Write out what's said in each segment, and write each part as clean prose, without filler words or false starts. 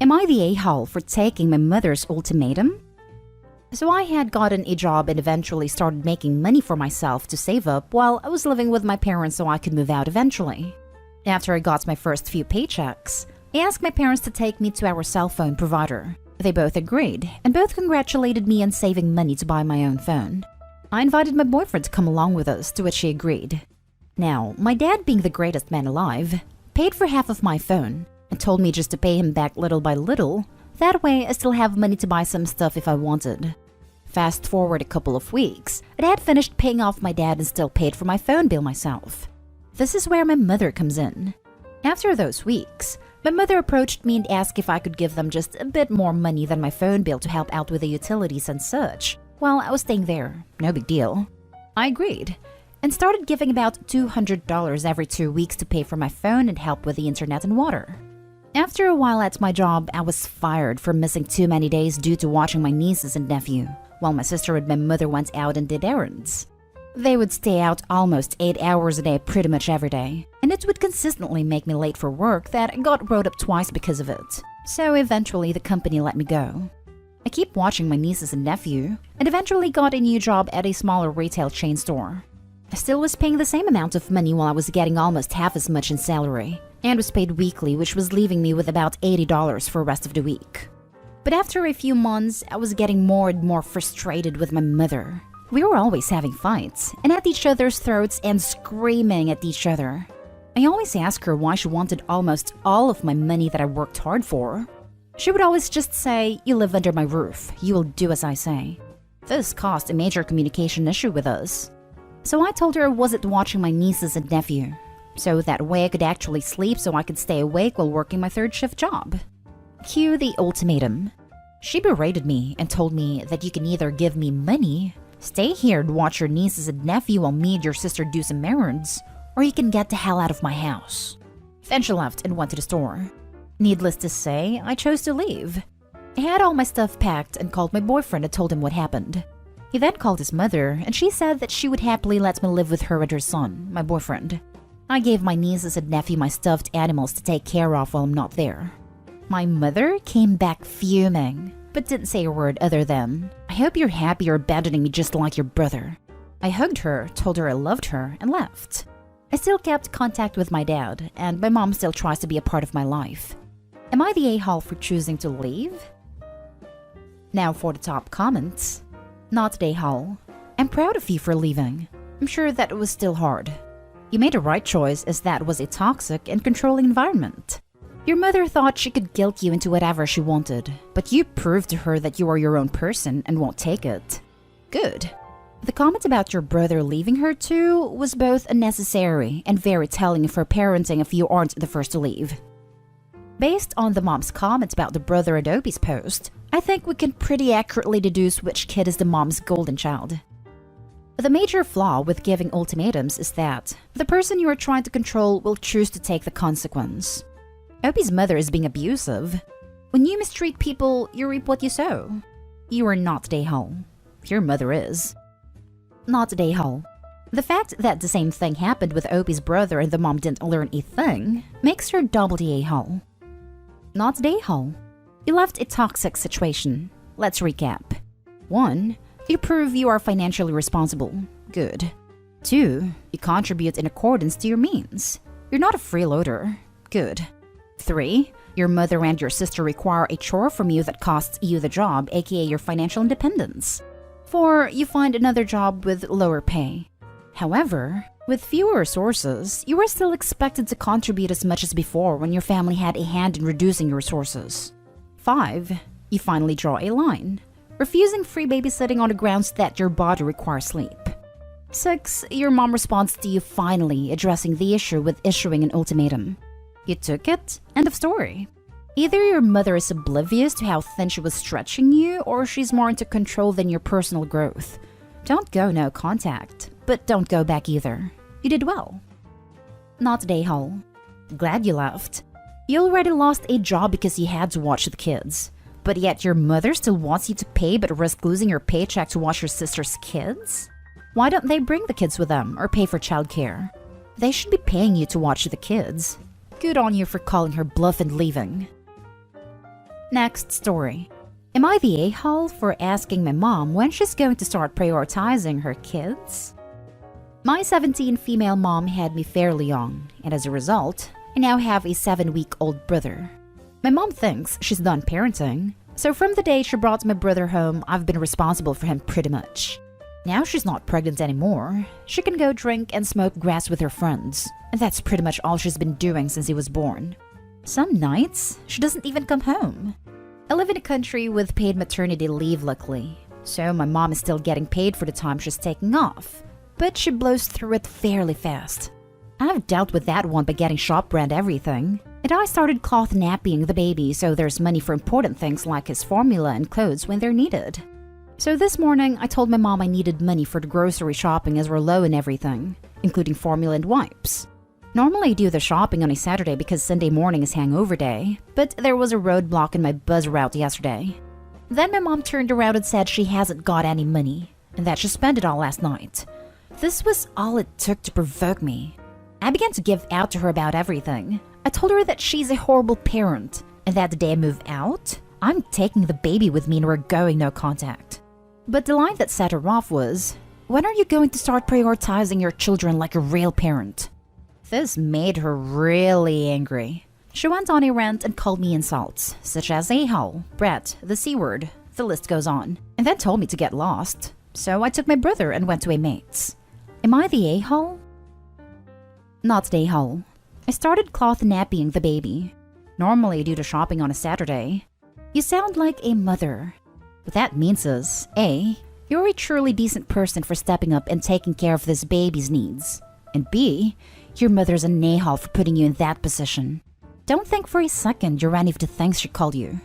Am I the a-hole for taking my mother's ultimatum? So I had gotten a job and eventually started making money for myself to save up while I was living with my parents so I could move out eventually. After I got my first few paychecks, I asked my parents to take me to our cell phone provider. They both agreed, and both congratulated me on saving money to buy my own phone. I invited my boyfriend to come along with us, to which he agreed. Now, my dad, being the greatest man alive, paid for half of my phone and told me just to pay him back little by little. That way, I still have money to buy some stuff if I wanted. Fast forward a couple of weeks, and I had finished paying off my dad and still paid for my phone bill myself. This is where my mother comes in. After those weeks, my mother approached me and asked if I could give them just a bit more money than my phone bill to help out with the utilities and such, while I was staying there. No big deal. I agreed, and started giving about $200 every 2 weeks to pay for my phone and help with the internet and water. After a while at my job, I was fired for missing too many days due to watching my nieces and nephew, while my sister and my mother went out and did errands. They would stay out almost 8 hours a day pretty much every day, and it would consistently make me late for work that I got wrote up twice because of it. So eventually the company let me go. I keep watching my nieces and nephew, and eventually got a new job at a smaller retail chain store. I still was paying the same amount of money while I was getting almost half as much in salary, and was paid weekly, which was leaving me with about $80 for the rest of the week. But after a few months, I was getting more and more frustrated with my mother. We were always having fights, and at each other's throats and screaming at each other. I always asked her why she wanted almost all of my money that I worked hard for. She would always just say, "You live under my roof, you will do as I say." This caused a major communication issue with us. So I told her I wasn't watching my nieces and nephew, so that way I could actually sleep so I could stay awake while working my third shift job. Cue the ultimatum. She berated me and told me that you can either give me money, stay here and watch your nieces and nephew while me and your sister do some errands, or you can get the hell out of my house. Then she left and went to the store. Needless to say, I chose to leave. I had all my stuff packed and called my boyfriend and told him what happened. He then called his mother, and she said that she would happily let me live with her and her son, my boyfriend. I gave my nieces and nephew my stuffed animals to take care of while I'm not there. My mother came back fuming, but didn't say a word other than, "I hope you're happy you're abandoning me just like your brother." I hugged her, told her I loved her, and left. I still kept contact with my dad, and my mom still tries to be a part of my life. Am I the a-hole for choosing to leave? Now for the top comments. Not the a-hole. I'm proud of you for leaving. I'm sure that it was still hard. You made the right choice as that was a toxic and controlling environment. Your mother thought she could guilt you into whatever she wanted, but you proved to her that you are your own person and won't take it. Good. The comment about your brother leaving her too was both unnecessary and very telling of her parenting if you aren't the first to leave. Based on the mom's comments about the brother and Opie's post, I think we can pretty accurately deduce which kid is the mom's golden child. The major flaw with giving ultimatums is that the person you are trying to control will choose to take the consequence. Opie's mother is being abusive. When you mistreat people, you reap what you sow. You are not the a-hole. Your mother is. Not the a-hole. The fact that the same thing happened with Opie's brother and the mom didn't learn a thing makes her double the a-hole. Not the a-hole. You left a toxic situation. Let's recap. 1. You prove you are financially responsible. Good. 2. You contribute in accordance to your means. You're not a freeloader. Good. 3. Your mother and your sister require a chore from you that costs you the job, aka your financial independence. 4. You find another job with lower pay. However, with fewer resources, you are still expected to contribute as much as before when your family had a hand in reducing your resources. 5. You finally draw a line, refusing free babysitting on the grounds that your body requires sleep. 6. Your mom responds to you finally addressing the issue with issuing an ultimatum. You took it, end of story. Either your mother is oblivious to how thin she was stretching you, or she's more into control than your personal growth. Don't go no contact, but don't go back either. You did well. Not the a-hole. Glad you left. You already lost a job because you had to watch the kids. But yet your mother still wants you to pay but risk losing your paycheck to watch your sister's kids? Why don't they bring the kids with them or pay for childcare? They should be paying you to watch the kids. Good on you for calling her bluff and leaving. Next story. Am I the a-hole for asking my mom when she's going to start prioritizing her kids? My 17 female mom had me fairly young, and as a result, I now have a 7-week-old brother. My mom thinks she's done parenting, so from the day she brought my brother home, I've been responsible for him pretty much. Now she's not pregnant anymore. She can go drink and smoke grass with her friends, and that's pretty much all she's been doing since he was born. Some nights, she doesn't even come home. I live in a country with paid maternity leave, luckily, so my mom is still getting paid for the time she's taking off, but she blows through it fairly fast. I've dealt with that one by getting shop brand everything, and I started cloth napping the baby so there's money for important things like his formula and clothes when they're needed. So this morning, I told my mom I needed money for the grocery shopping as we're low in everything, including formula and wipes. Normally I do the shopping on a Saturday because Sunday morning is hangover day, but there was a roadblock in my buzz route yesterday. Then my mom turned around and said she hasn't got any money, and that she spent it all last night. This was all it took to provoke me. I began to give out to her about everything. I told her that she's a horrible parent, and that the day I move out, I'm taking the baby with me and we're going no contact. But the line that set her off was, "When are you going to start prioritizing your children like a real parent?" This made her really angry. She went on a rant and called me insults, such as a-hole, brat, the c-word, the list goes on, and then told me to get lost. So I took my brother and went to a mate's. Am I the a-hole? Not the a-hole. I started cloth napping the baby. Normally I do the shopping on a Saturday. You sound like a mother. What that means is, A, you're a truly decent person for stepping up and taking care of this baby's needs. And B, your mother's an a-hole for putting you in that position. Don't think for a second you're any of the things she called you.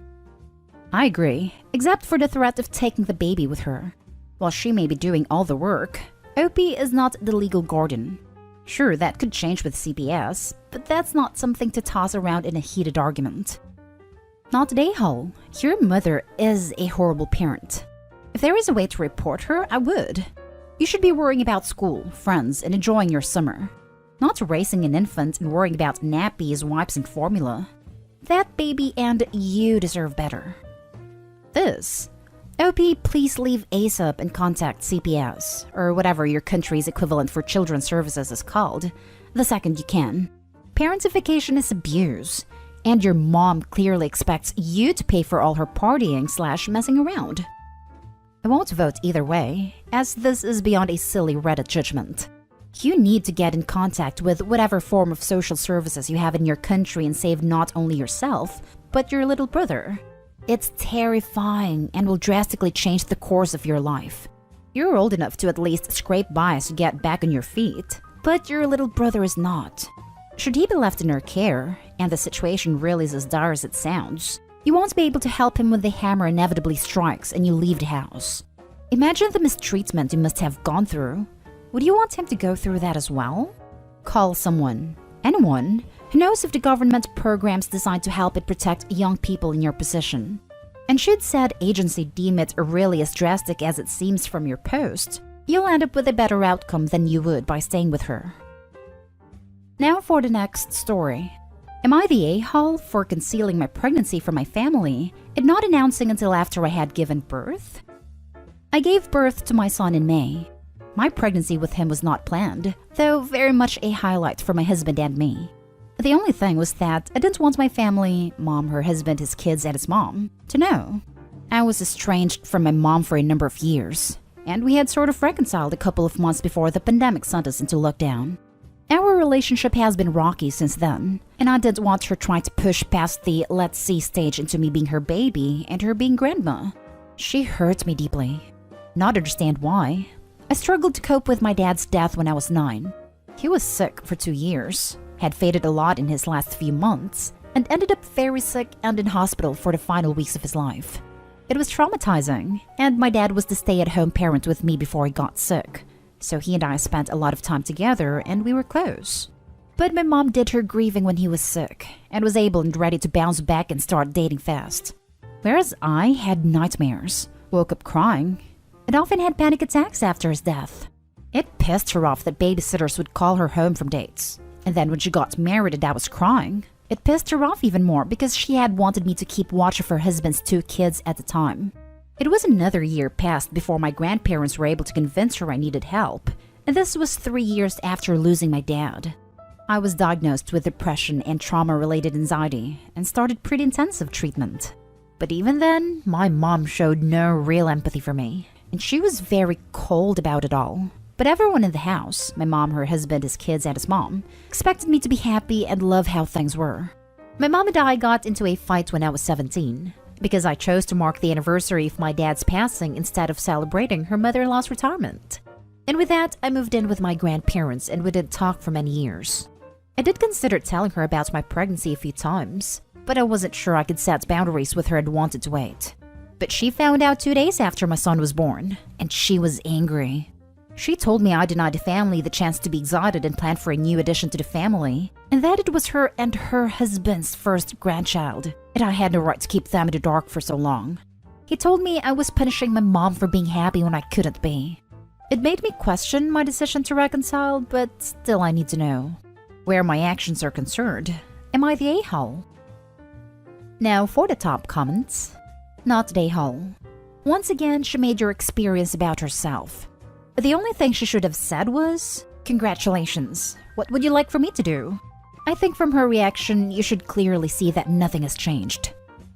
I agree, except for the threat of taking the baby with her. While she may be doing all the work, OP is not the legal guardian. Sure, that could change with CPS, but that's not something to toss around in a heated argument. Not the a-hole. Your mother is a horrible parent. If there is a way to report her, I would. You should be worrying about school, friends, and enjoying your summer. Not raising an infant and worrying about nappies, wipes, and formula. That baby and you deserve better. This. OP, please leave ASAP and contact CPS, or whatever your country's equivalent for children's services is called, the second you can. Parentification is abuse, and your mom clearly expects you to pay for all her partying/messing around. I won't vote either way, as this is beyond a silly Reddit judgment. You need to get in contact with whatever form of social services you have in your country and save not only yourself, but your little brother. It's terrifying and will drastically change the course of your life. You're old enough to at least scrape by as you get back on your feet, but your little brother is not. Should he be left in her care, and the situation really is as dire as it sounds, you won't be able to help him when the hammer inevitably strikes and you leave the house. Imagine the mistreatment you must have gone through. Would you want him to go through that as well? Call someone, anyone, who knows if the government programs designed to help it protect young people in your position. And should said agency deem it really as drastic as it seems from your post, you'll end up with a better outcome than you would by staying with her. Now for the next story. Am I the a-hole for concealing my pregnancy from my family and not announcing until after I had given birth? I gave birth to my son in May. My pregnancy with him was not planned, though very much a highlight for my husband and me. The only thing was that I didn't want my family, mom, her husband, his kids, and his mom, to know. I was estranged from my mom for a number of years, and we had sort of reconciled a couple of months before the pandemic sent us into lockdown. Our relationship has been rocky since then, and I didn't want her trying to push past the let's see stage into me being her baby and her being grandma. She hurt me deeply. Not understand why. I struggled to cope with my dad's death when I was 9. He was sick for 2 years, had faded a lot in his last few months, and ended up very sick and in hospital for the final weeks of his life. It was traumatizing, and my dad was the stay-at-home parent with me before he got sick, so he and I spent a lot of time together and we were close. But my mom did her grieving when he was sick, and was able and ready to bounce back and start dating fast. Whereas I had nightmares, woke up crying, and often had panic attacks after his death. It pissed her off that babysitters would call her home from dates. And then when she got married and I was crying, It pissed her off even more because she had wanted me to keep watch of her husband's 2 kids at the time. It was another year passed before my grandparents were able to convince her I needed help, and this was 3 years after losing my dad. I was diagnosed with depression and trauma-related anxiety and started pretty intensive treatment. But even then, my mom showed no real empathy for me, and she was very cold about it all. But everyone in the house, my mom, her husband, his kids, and his mom, expected me to be happy and love how things were. My mom and I got into a fight when I was 17, because I chose to mark the anniversary of my dad's passing instead of celebrating her mother-in-law's retirement. And with that, I moved in with my grandparents and we didn't talk for many years. I did consider telling her about my pregnancy a few times, but I wasn't sure I could set boundaries with her and wanted to wait. But she found out 2 days after my son was born, and she was angry. She told me I denied the family the chance to be excited and plan for a new addition to the family, and that it was her and her husband's first grandchild, and I had no right to keep them in the dark for so long. He told me I was punishing my mom for being happy when I couldn't be. It made me question my decision to reconcile, but still I need to know. Where my actions are concerned, am I the a-hole? Now for the top comments. Not the a-hole. Once again, she made your experience about herself. The only thing she should have said was, "Congratulations, what would you like for me to do?" I think from her reaction, you should clearly see that nothing has changed.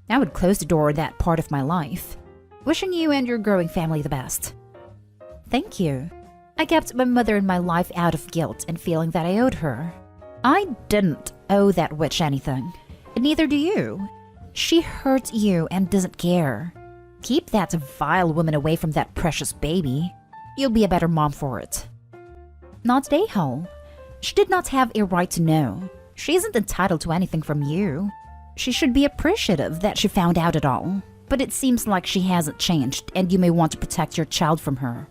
I would close the door on that part of my life. Wishing you and your growing family the best. Thank you. I kept my mother in my life out of guilt and feeling that I owed her. I didn't owe that witch anything, and neither do you. She hurt you and doesn't care. Keep that vile woman away from that precious baby. You'll be a better mom for it. Not the a-hole. She did not have a right to know. She isn't entitled to anything from you. She should be appreciative that she found out it all. But it seems like she hasn't changed, and you may want to protect your child from her.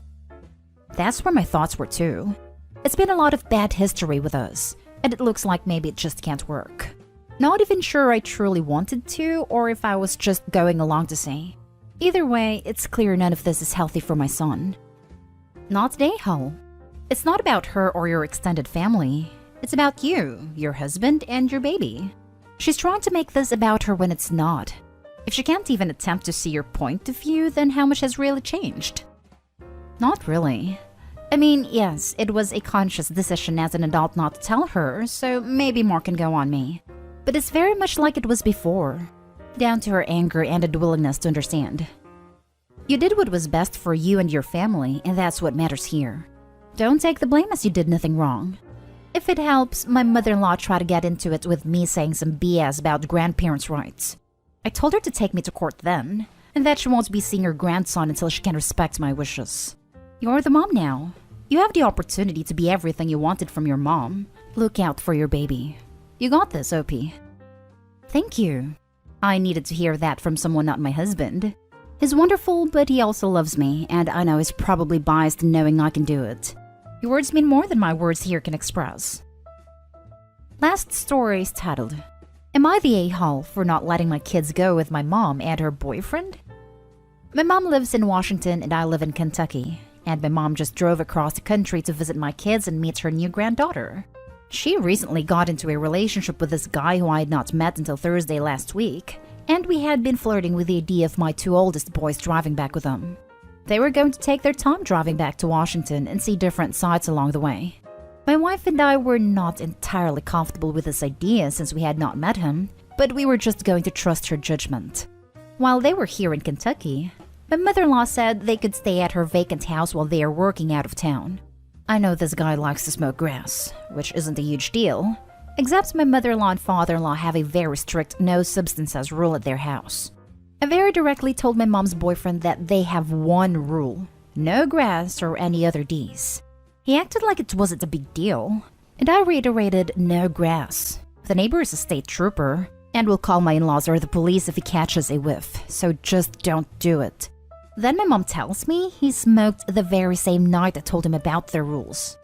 That's where my thoughts were too. It's been a lot of bad history with us, and it looks like maybe it just can't work. Not even sure I truly wanted to, or if I was just going along to see. Either way, it's clear none of this is healthy for my son. Not the a-hole. It's not about her or your extended family. It's about you, your husband, and your baby. She's trying to make this about her when it's not. If she can't even attempt to see your point of view, then how much has really changed? Not really. I mean, yes, it was a conscious decision as an adult not to tell her, so maybe more can go on me. But it's very much like it was before, down to her anger and a willingness to understand. You did what was best for you and your family, and that's what matters here. Don't take the blame as you did nothing wrong. If it helps, my mother-in-law tried to get into it with me saying some BS about grandparents' rights. I told her to take me to court then, and that she won't be seeing her grandson until she can respect my wishes. You're the mom now. You have the opportunity to be everything you wanted from your mom. Look out for your baby. You got this, OP. Thank you. I needed to hear that from someone not my husband. He's wonderful, but he also loves me, and I know he's probably biased in knowing I can do it. Your words mean more than my words here can express. Last story is titled, Am I the a-hole for not letting my kids go with my mom and her boyfriend? My mom lives in Washington and I live in Kentucky, and my mom just drove across the country to visit my kids and meet her new granddaughter. She recently got into a relationship with this guy who I had not met until Thursday last week, and we had been flirting with the idea of my 2 oldest boys driving back with them. They were going to take their time driving back to Washington and see different sights along the way. My wife and I were not entirely comfortable with this idea since we had not met him, but we were just going to trust her judgment. While they were here in Kentucky, my mother-in-law said they could stay at her vacant house while they are working out of town. I know this guy likes to smoke grass, which isn't a huge deal, except my mother-in-law and father-in-law have a very strict no substances rule at their house. I very directly told my mom's boyfriend that they have one rule, no grass or any other Ds. He acted like it wasn't a big deal, and I reiterated no grass. The neighbor is a state trooper, and will call my in-laws or the police if he catches a whiff, so just don't do it. Then my mom tells me he smoked the very same night I told him about their rules.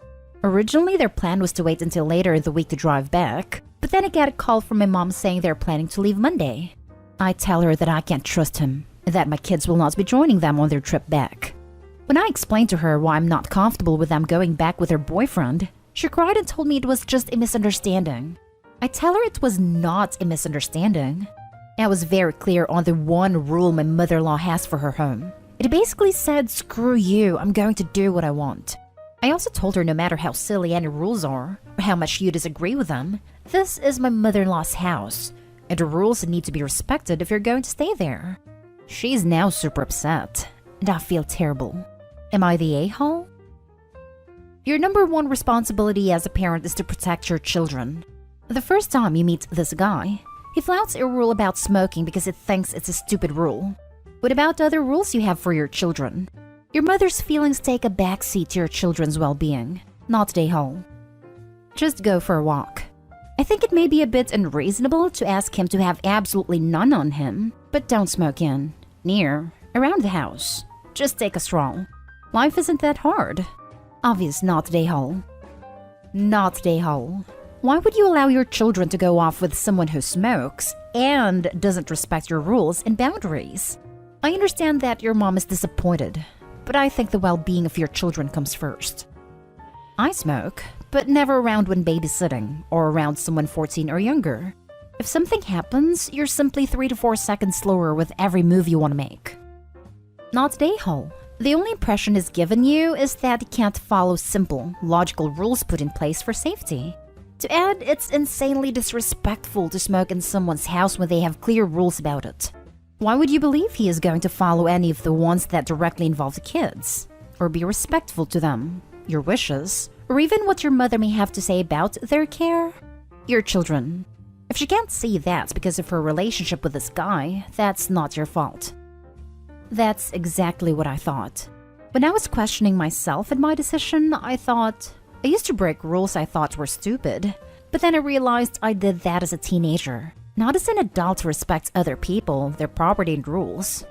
Originally, their plan was to wait until later in the week to drive back, but then I got a call from my mom saying they're planning to leave Monday. I tell her that I can't trust him, and that my kids will not be joining them on their trip back. When I explained to her why I'm not comfortable with them going back with her boyfriend, she cried and told me it was just a misunderstanding. I tell her it was not a misunderstanding. I was very clear on the one rule my mother-in-law has for her home. It basically said, screw you, I'm going to do what I want. I also told her no matter how silly any rules are, or how much you disagree with them, this is my mother-in-law's house, and the rules need to be respected if you're going to stay there. She's now super upset, and I feel terrible. Am I the a-hole? Your number one responsibility as a parent is to protect your children. The first time you meet this guy, he flouts a rule about smoking because it thinks it's a stupid rule. What about other rules you have for your children? Your mother's feelings take a backseat to your children's well-being, not the whole. Just go for a walk. I think it may be a bit unreasonable to ask him to have absolutely none on him, but don't smoke in, near, around the house. Just take a stroll. Life isn't that hard. Obvious not the whole. Not the whole. Why would you allow your children to go off with someone who smokes and doesn't respect your rules and boundaries? I understand that your mom is disappointed, but I think the well-being of your children comes first. I smoke, but never around when babysitting or around someone 14 or younger. If something happens, you're simply 3 to 4 seconds slower with every move you want to make. Not the a-hole. The only impression he's given you is that he can't follow simple, logical rules put in place for safety. To add, it's insanely disrespectful to smoke in someone's house when they have clear rules about it. Why would you believe he is going to follow any of the ones that directly involve the kids? Or be respectful to them, your wishes, or even what your mother may have to say about their care? Your children. If she can't see that because of her relationship with this guy, that's not your fault. That's exactly what I thought. When I was questioning myself and my decision, I thought, I used to break rules I thought were stupid, but then I realized I did that as a teenager, not as an adult who respects other people, their property and rules.